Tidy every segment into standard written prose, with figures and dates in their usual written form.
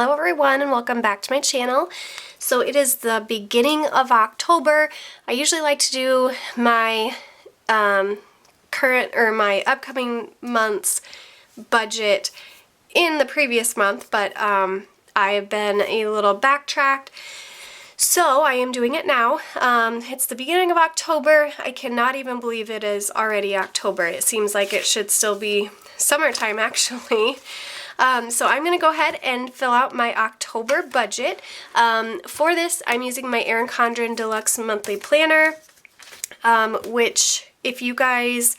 Hello everyone and welcome back to my channel. So it is the beginning of October. I usually like to do my my upcoming month's budget in the previous month, but I have been a little backtracked. So I am doing it now. It's the beginning of October. I cannot even believe it is already October. It seems like it should still be summertime actually. So I'm going to go ahead and fill out my October budget. For this, I'm using my Erin Condren Deluxe Monthly Planner, which if you guys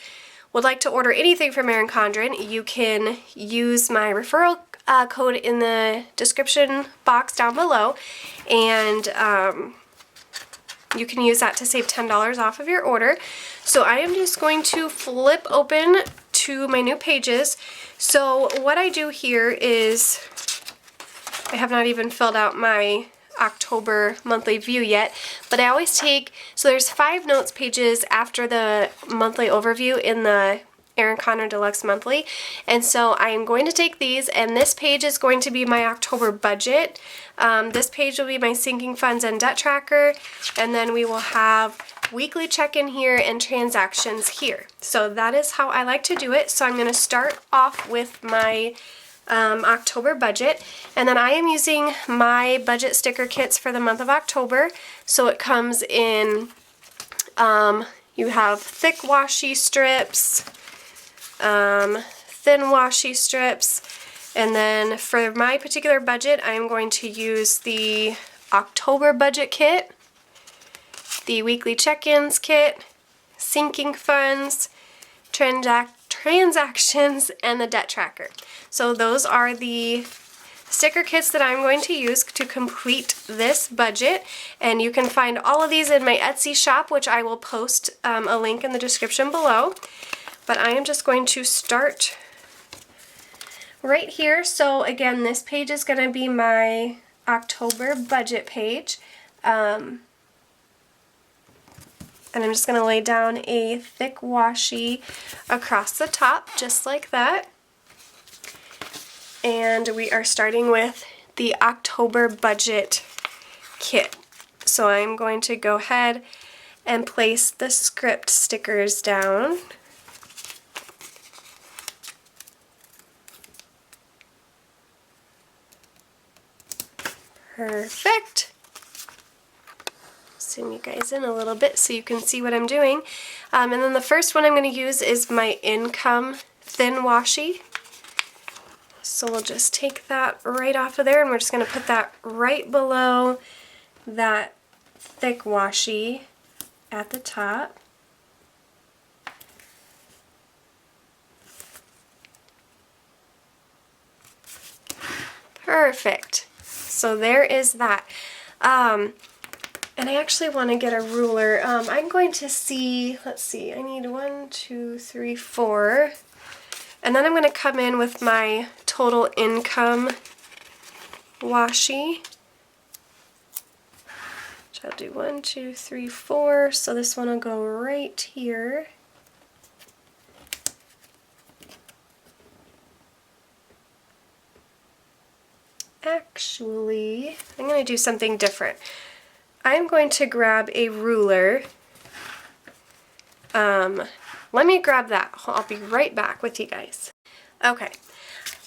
would like to order anything from Erin Condren, you can use my referral code in the description box down below, and you can use that to save $10 off of your order. So I am just going to flip open to my new pages. So what I do here is, I have not even filled out my October monthly view yet, but I always take, so there's 5 notes pages after the monthly overview in the Erin Condren Deluxe Monthly, and so I am going to take these, and this page is going to be my October budget. This page will be my sinking funds and debt tracker, and then we will have weekly check-in here and transactions here. So that is how I like to do it. So I'm going to start off with my October budget, and then I am using my budget sticker kits for the month of October. So it comes in, you have thick washi strips, thin washi strips, and then for my particular budget I am going to use the October budget kit, the weekly check-ins kit, sinking funds, transactions, and the debt tracker. So those are the sticker kits that I'm going to use to complete this budget, and you can find all of these in my Etsy shop, which I will post a link in the description below. But I am just going to start right here. So again, this page is going to be my October budget page. And I'm just going to lay down a thick washi across the top, just like that. And we are starting with the October budget kit. So I'm going to go ahead and place the script stickers down. Perfect. Zoom you guys in a little bit so you can see what I'm doing. And then the first one I'm going to use is my income thin washi. So we'll just take that right off of there, and we're just going to put that right below that thick washi at the top. Perfect. So there is that. And I actually want to get a ruler. I'm going to see, let's see, I need 1, 2, 3, 4. And then I'm going to come in with my total income washi. So I'll do 1, 2, 3, 4. So this one will go right here. Actually, I'm going to do something different. I'm going to grab a ruler. Let me grab that. I'll be right back with you guys. Okay,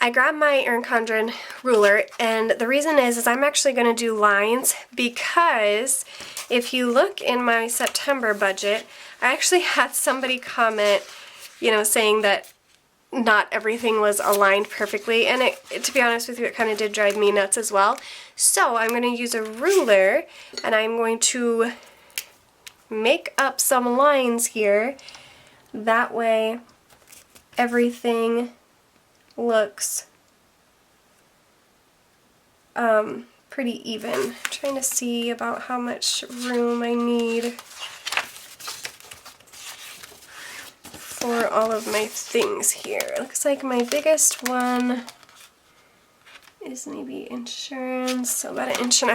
I grabbed my Erin Condren ruler, and the reason is I'm actually going to do lines, because if you look in my September budget, I actually had somebody comment, saying that not everything was aligned perfectly, and to be honest with you, it kind of did drive me nuts as well. So I'm going to use a ruler, and I'm going to make up some lines here. That way everything looks pretty even. I'm trying to see about how much room I need for all of my things here. Looks like my biggest one is maybe insurance, so about 1.5 inches.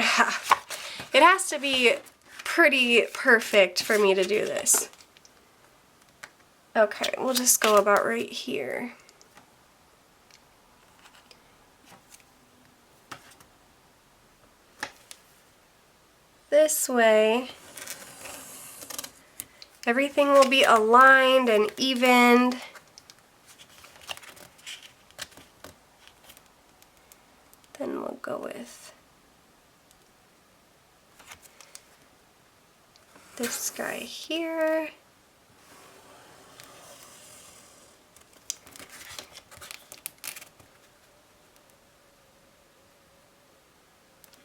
It has to be pretty perfect for me to do this. Okay, we'll just go about right here. this way, everything will be aligned and evened. Then we'll go with this guy here.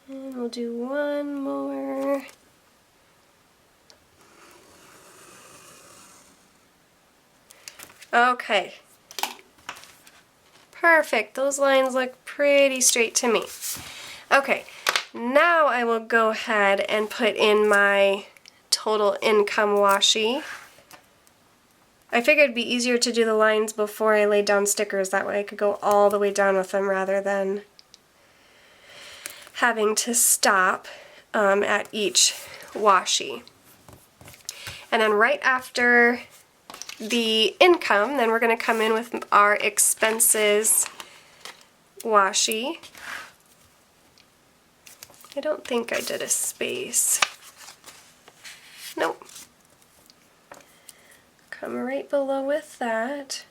And we'll do one more. Okay. Perfect. Those lines look pretty straight to me. Okay, now I will go ahead and put in my total income washi. I figured it'd be easier to do the lines before I laid down stickers. That way I could go all the way down with them rather than having to stop at each washi. And then right after the income, then we're going to come in with our expenses washi. I don't think I did a space. Nope. Come right below with that.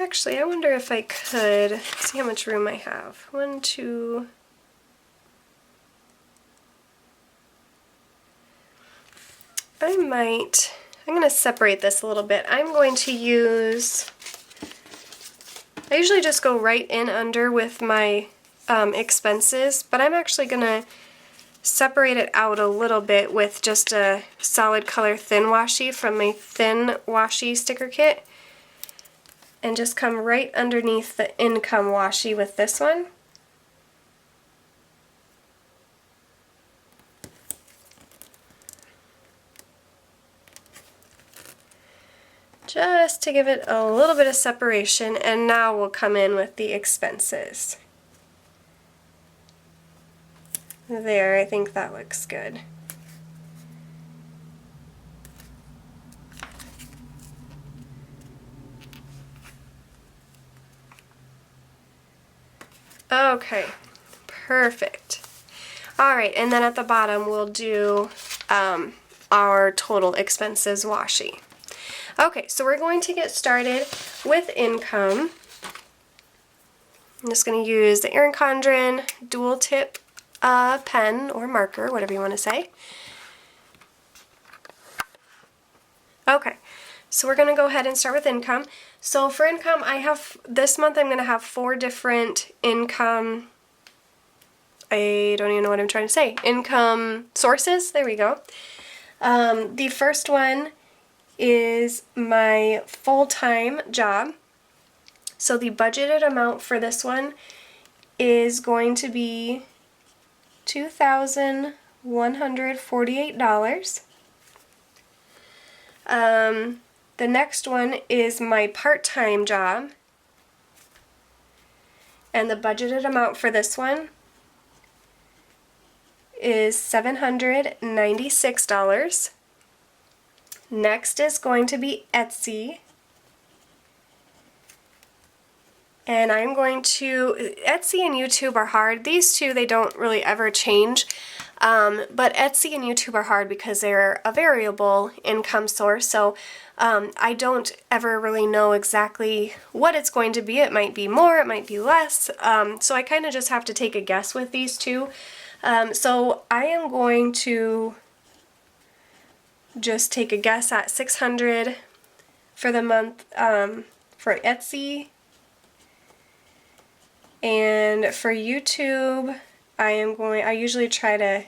Actually, I wonder if I could see how much room I have. 1, 2. I'm going to separate this a little bit. I'm going to use, I usually just go right in under with my expenses, but I'm actually going to separate it out a little bit with just a solid color thin washi from my thin washi sticker kit, and just come right underneath the income washi with this one. Just to give it a little bit of separation, and now we'll come in with the expenses. There, I think that looks good. Okay, perfect. Alright, and then at the bottom we'll do our total expenses washi. Okay, so we're going to get started with income. I'm just going to use the Erin Condren dual tip pen or marker, whatever you want to say. Okay, so we're going to go ahead and start with income. So for income, this month I'm going to have 4 different income, I don't even know what I'm trying to say, income sources. There we go. The first one is my full-time job. So the budgeted amount for this one is going to be $2,148. The next one is my part-time job, and the budgeted amount for this one is $796. Next is going to be Etsy, and I'm going to, Etsy and YouTube are hard. These two, they don't really ever change, but Etsy and YouTube are hard because they're a variable income source, so I don't ever really know exactly what it's going to be. It might be more, it might be less, so I kind of just have to take a guess with these two. So I am going to just take a guess at $600 for the month for Etsy, and for YouTube I usually try to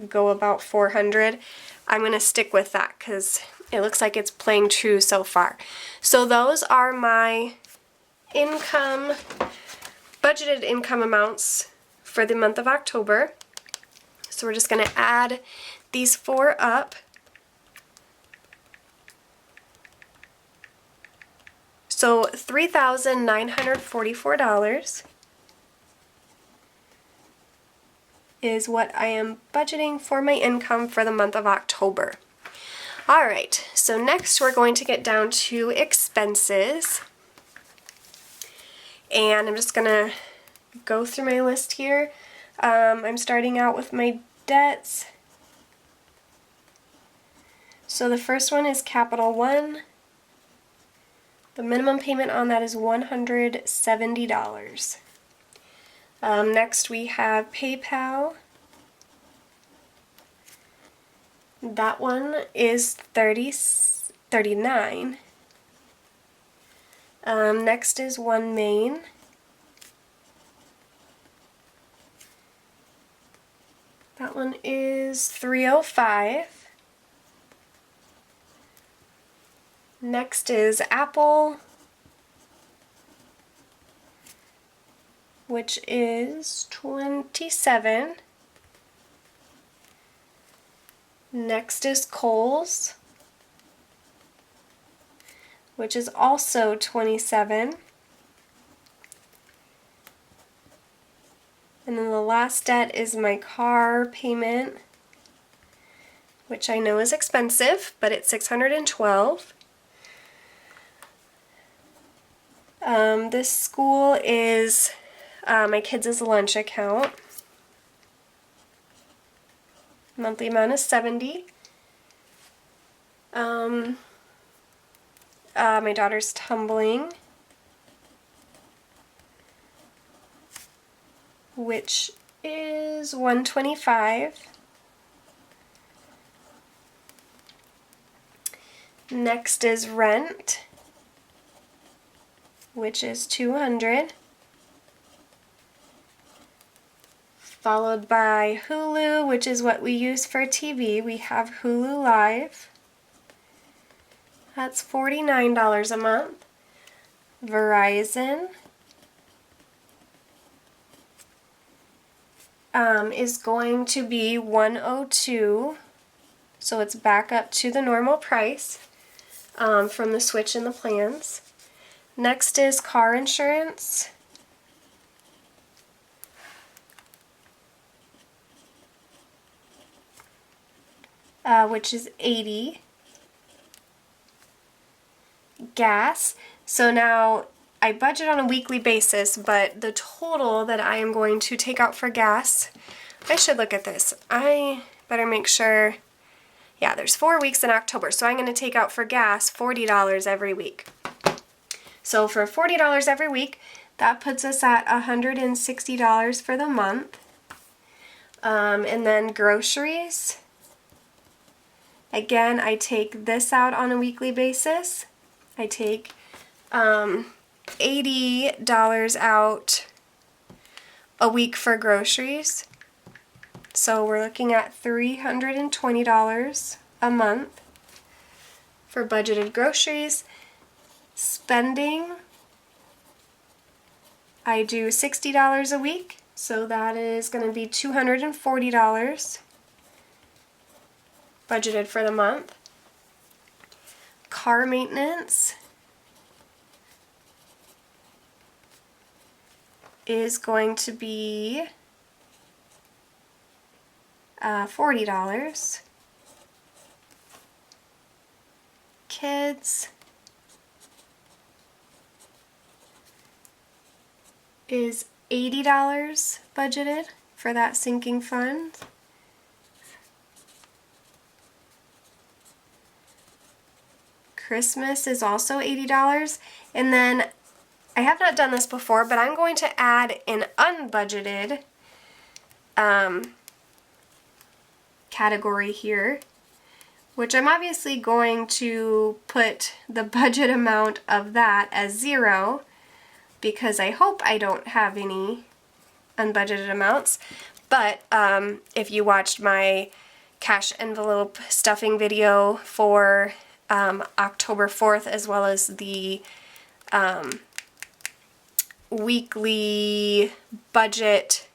go about $400. I'm going to stick with that because it looks like it's playing true so far. So those are my income, budgeted income amounts for the month of October. So we're just going to add these 4 up. So $3,944 is what I am budgeting for my income for the month of October. Alright, so next we're going to get down to expenses. And I'm just going to go through my list here. I'm starting out with my debts. So the first one is Capital One. The minimum payment on that is $170. Next we have PayPal. That one is $39. Next is OneMain. That one is $305. Next is Apple, which is $27. Next is Kohl's, which is also $27. And then the last debt is my car payment, which I know is expensive, but it's $612. This school is my kids' lunch account. Monthly amount is $70. My daughter's tumbling, which is $125. Next is rent, which is $200. Followed by Hulu, which is what we use for TV. We have Hulu Live. That's $49 a month. Verizon is going to be $102, so it's back up to the normal price from the switch in the plans. Next is car insurance. Which is $80. Gas. So now I budget on a weekly basis, but the total that I am going to take out for gas, I should look at this. I better make sure, yeah, there's 4 weeks in October, so I'm going to take out for gas $40 every week. So for $40 every week, that puts us at $160 for the month. And then groceries. Again, I take this out on a weekly basis. I take $80 out a week for groceries. So we're looking at $320 a month for budgeted groceries. Spending, I do $60 a week, so that is going to be $240 budgeted for the month. Car maintenance is going to be $40. Kids is $80 budgeted for that sinking fund. Christmas is also $80, and then I have not done this before, but I'm going to add an unbudgeted category here, which I'm obviously going to put the budget amount of that as 0 because I hope I don't have any unbudgeted amounts. But if you watched my cash envelope stuffing video for October 4th, as well as the weekly budget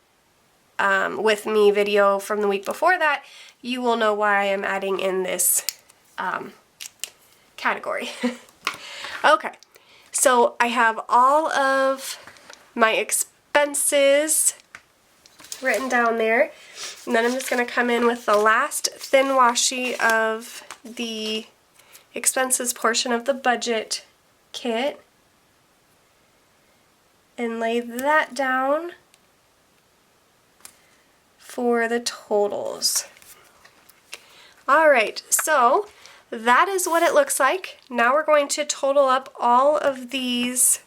with me video from the week before that, you will know why I'm adding in this category. Okay, so I have all of my expenses written down there, and then I'm just going to come in with the last thin washi of the expenses portion of the budget kit and lay that down for the totals. Alright, so that is what it looks like. Now we're going to total up all of these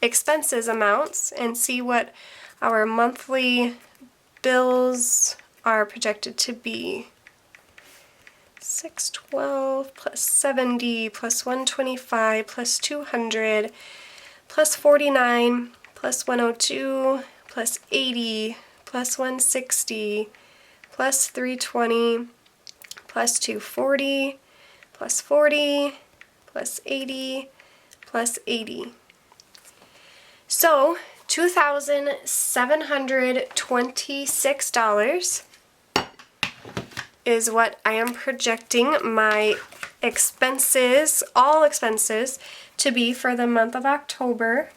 expenses amounts and see what our monthly bills are projected to be. 612 plus 70 plus 125 plus 200 plus 49 plus 102 plus 80 plus 160 plus 320 plus 240 plus 40 plus 80 plus 80. So $2,726 is what I am projecting my expenses, all expenses, to be for the month of October.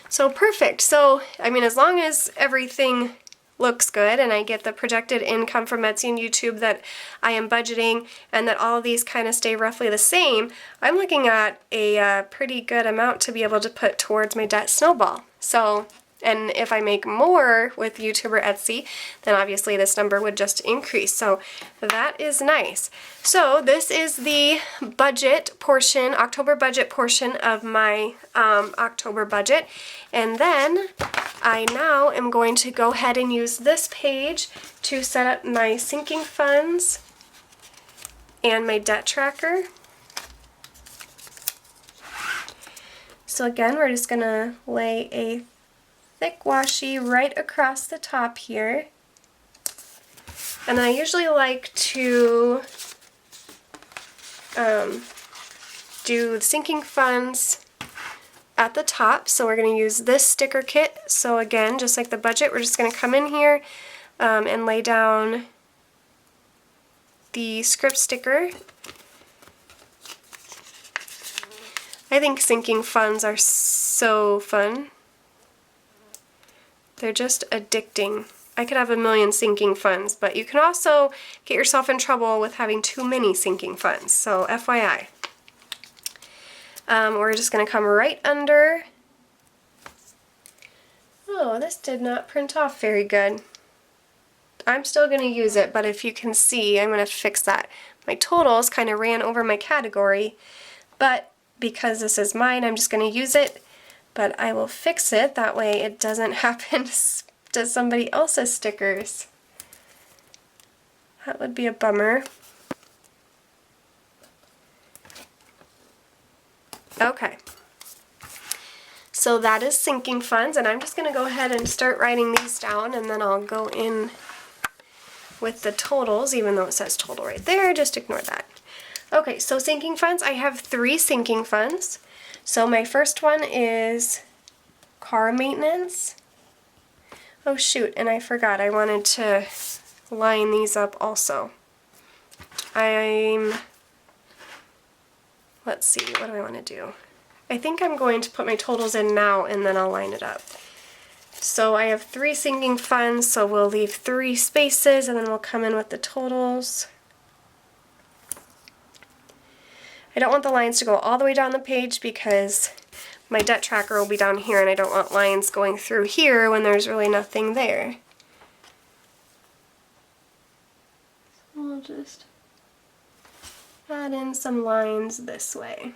So perfect. So, I mean, as long as everything looks good and I get the projected income from Etsy and YouTube that I am budgeting and that all of these kind of stay roughly the same, I'm looking at a pretty good amount to be able to put towards my debt snowball. So, and if I make more with YouTube or Etsy, then obviously this number would just increase. So that is nice. So this is the budget portion, October budget portion of my October budget. And then I now am going to go ahead and use this page to set up my sinking funds and my debt tracker. So again, we're just going to lay a thick washi right across the top here. And then I usually like to do sinking funds at the top. So we're going to use this sticker kit. So again, just like the budget, we're just going to come in here and lay down the script sticker. I think sinking funds are so fun. They're just addicting. I could have a million sinking funds, but you can also get yourself in trouble with having too many sinking funds, so FYI. We're just going to come right under. Oh, this did not print off very good. I'm still going to use it, but if you can see, I'm going to fix that. My totals kind of ran over my category, but because this is mine, I'm just going to use it. But I will fix it, that way it doesn't happen to somebody else's stickers. That would be a bummer. Okay. So that is sinking funds, and I'm just going to go ahead and start writing these down, and then I'll go in with the totals, even though it says total right there, just ignore that. Okay, so sinking funds, I have 3 sinking funds. So my first one is car maintenance. Oh shoot, and I forgot, I wanted to line these up also. Let's see, what do I want to do? I think I'm going to put my totals in now and then I'll line it up. So I have 3 sinking funds, so we'll leave 3 spaces and then we'll come in with the totals. I don't want the lines to go all the way down the page because my debt tracker will be down here and I don't want lines going through here when there's really nothing there. So we'll just add in some lines this way.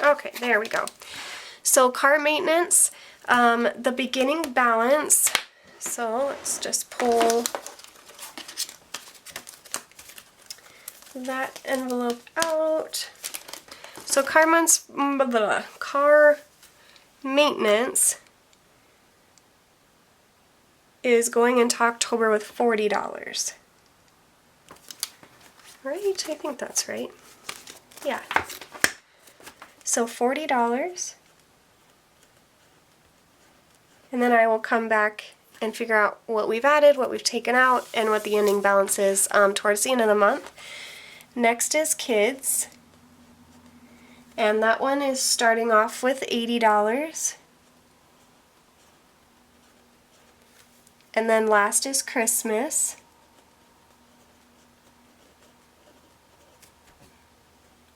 Okay, there we go. So car maintenance, the beginning balance, so let's just pull that envelope out. So car maintenance is going into October with $40. Right? I think that's right. Yeah. So $40. And then I will come back and figure out what we've added, what we've taken out, and what the ending balance is towards the end of the month. Next is kids. And that one is starting off with $80. And then last is Christmas.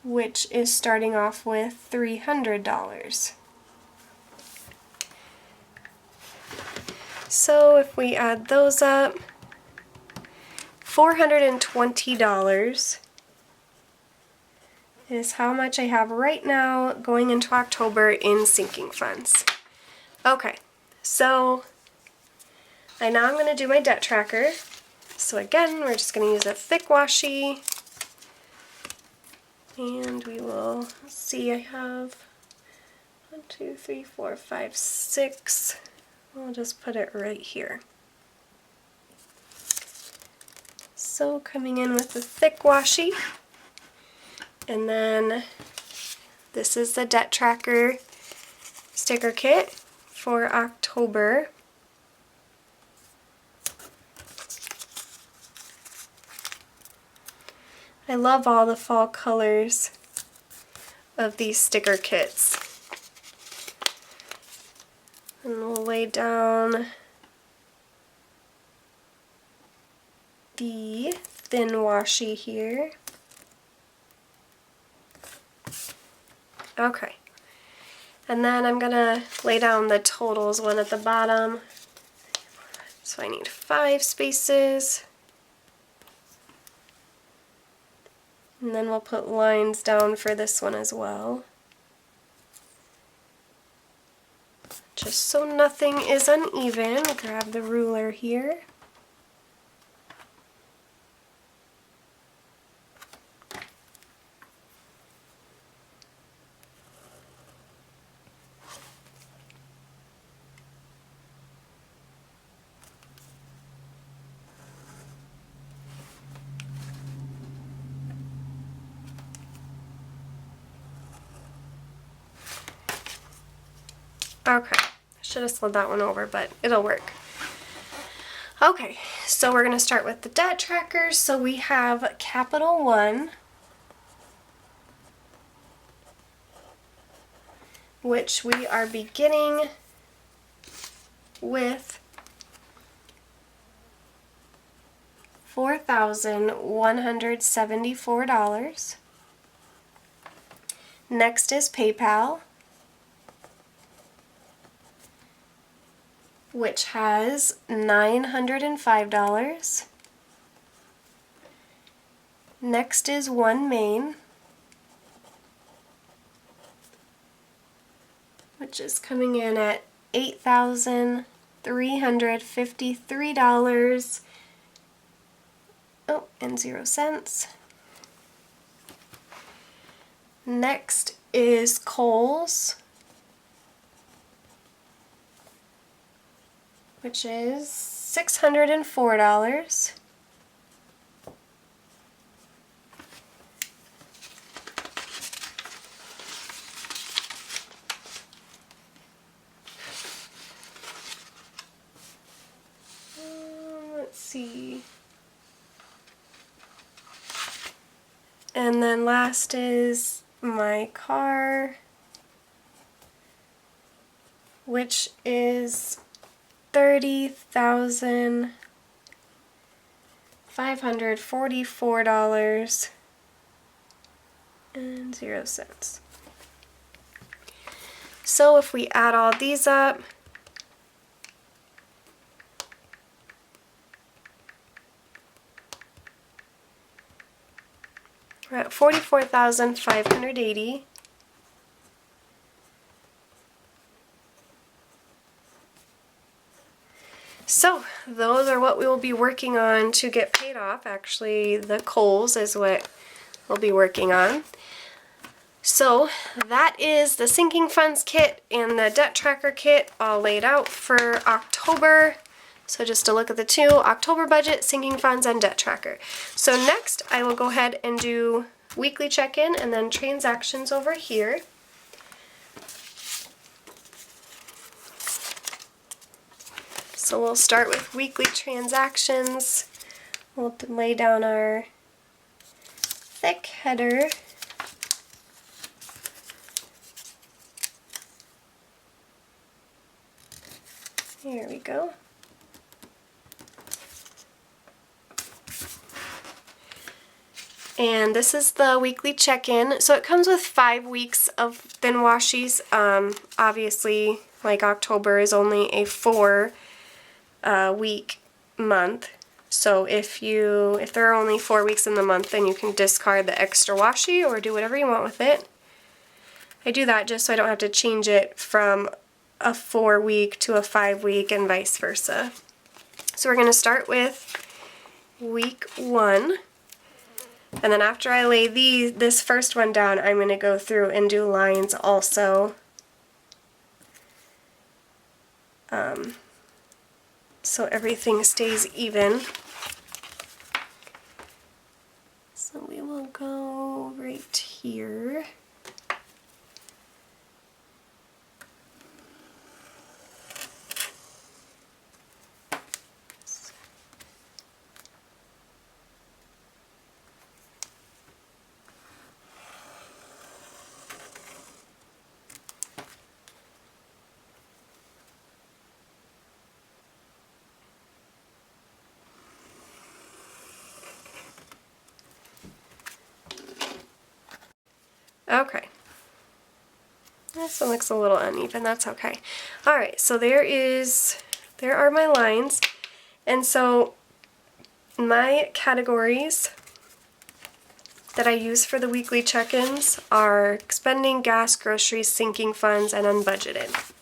which is starting off with $300. So if we add those up, $420 is how much I have right now going into October in sinking funds. Okay, so now I'm going to do my debt tracker. So again, we're just going to use a thick washi, and we will see, I have 1, 2, 3, 4, 5, 6. I'll just put it right here. So coming in with the thick washi, and then this is the debt tracker sticker kit for October. I love all the fall colors of these sticker kits. And we'll lay down the thin washi here. Okay. And then I'm gonna lay down the totals one at the bottom. So I need 5 spaces. And then we'll put lines down for this one as well. Just so nothing is uneven, grab the ruler here. Okay, should have slid that one over, but it'll work. Okay, so we're going to start with the debt tracker. So we have Capital One, which we are beginning with $4,174. Next is PayPal, which has $905. Next is OneMain, which is coming in at $8,353. Oh, and 0 cents. Next is Kohl's, which is $604. Let's see. And then last is my car, which is $30,544 and 0 cents. So if we add all these up, we're at $44,580. So those are what we will be working on to get paid off. Actually, the Kohl's is what we'll be working on. So that is the sinking funds kit and the debt tracker kit all laid out for October. So just to look at the two, October budget, sinking funds, and debt tracker. So next I will go ahead and do weekly check-in and then transactions over here. So we'll start with weekly transactions. We'll lay down our thick header. Here we go. And this is the weekly check-in. So it comes with 5 weeks of thin washies. Obviously, like October is only a 4 week month. So if there are only 4 weeks in the month, then you can discard the extra washi or do whatever you want with it. I do that just so I don't have to change it from a 4 week to a 5 week and vice versa. So we're going to start with week 1. And then after I lay this first one down, I'm going to go through and do lines also. So everything stays even. So we will go right here. Okay. This one looks a little uneven, that's okay. Alright, so there are my lines. And so my categories that I use for the weekly check-ins are expending, gas, groceries, sinking funds, and unbudgeted.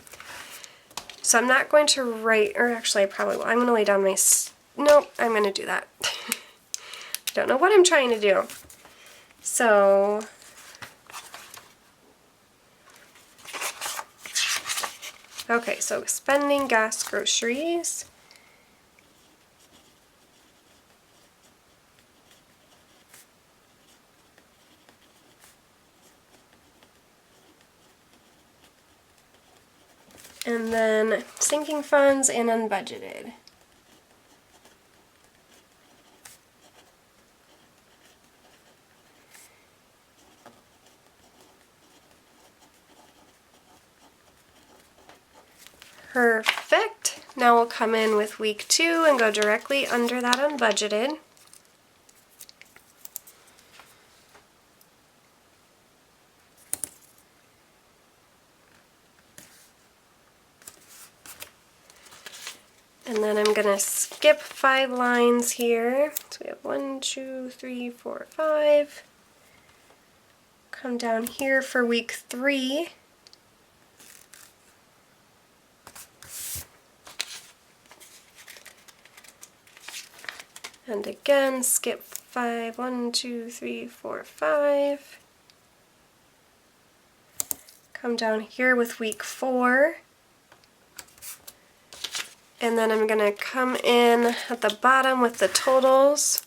So I'm not going to write, or actually I probably will. I'm going to lay down my, nope, I'm going to do that. Don't know what I'm trying to do. So okay, so spending, gas, groceries. And then sinking funds and unbudgeted. Perfect. Now we'll come in with week 2 and go directly under that unbudgeted. And then I'm going to skip 5 lines here. So we have 1, 2, 3, 4, 5. Come down here for week 3. And again, skip 5, 1, 2, 3, 4, 5. Come down here with week 4. And then I'm going to come in at the bottom with the totals.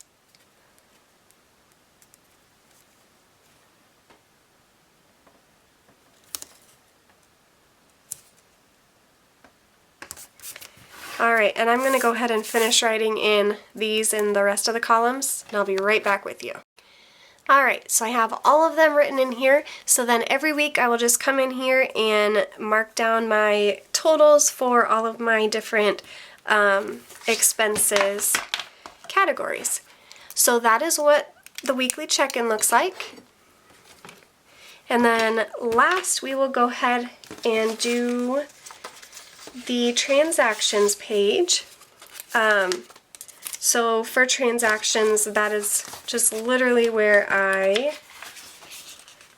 Alright, and I'm going to go ahead and finish writing in these in the rest of the columns, and I'll be right back with you. Alright, so I have all of them written in here, so then every week I will just come in here and mark down my totals for all of my different expenses categories. So that is what the weekly check-in looks like. And then last we will go ahead and do the transactions page. So for transactions, that is just literally where I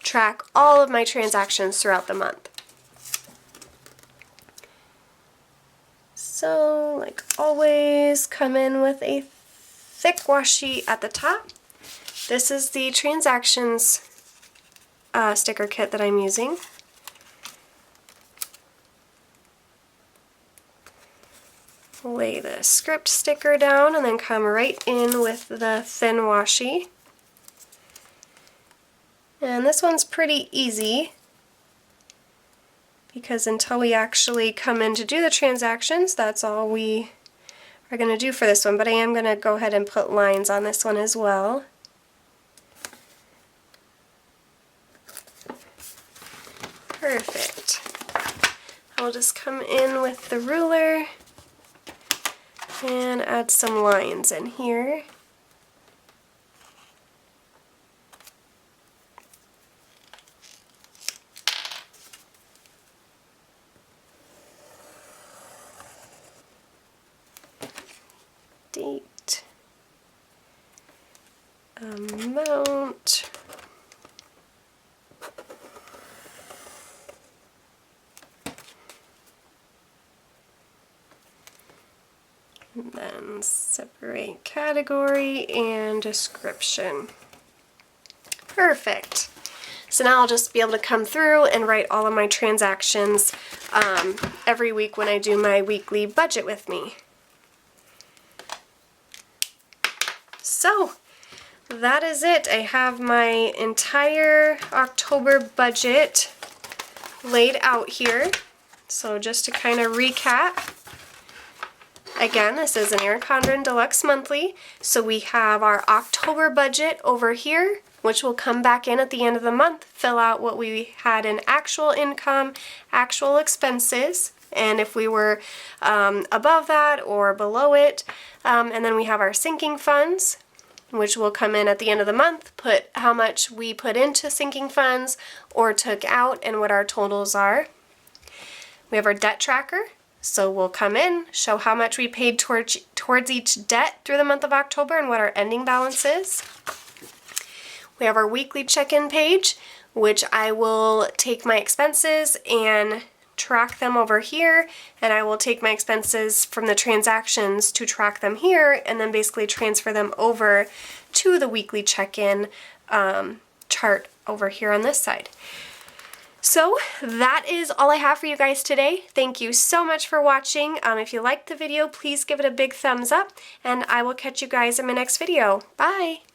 track all of my transactions throughout the month. So, like always, come in with a thick washi at the top. This is the transactions sticker kit that I'm using. Lay the script sticker down and then come right in with the thin washi. And this one's pretty easy because until we actually come in to do the transactions, that's all we are going to do for this one. But I am going to go ahead and put lines on this one as well. Perfect. I'll just come in with the ruler and add some lines in here. And then separate category and description. Perfect. So now I'll just be able to come through and write all of my transactions every week when I do my weekly budget with me. So that is it. I have my entire October budget laid out here. So just to kind of recap, again, this is an Erin Condren Deluxe Monthly. So we have our October budget over here, which will come back in at the end of the month, fill out what we had in actual income, actual expenses, and if we were above that or below it. And then we have our sinking funds, which will come in at the end of the month, put how much we put into sinking funds or took out and what our totals are. We have our debt tracker, so we'll come in, show how much we paid towards each debt through the month of October and what our ending balance is. We have our weekly check-in page, which I will take my expenses and track them over here, and I will take my expenses from the transactions to track them here, and then basically transfer them over to the weekly check-in chart over here on this side. So that is all I have for you guys today. Thank you so much for watching. If you liked the video, please give it a big thumbs up, and I will catch you guys in my next video. Bye!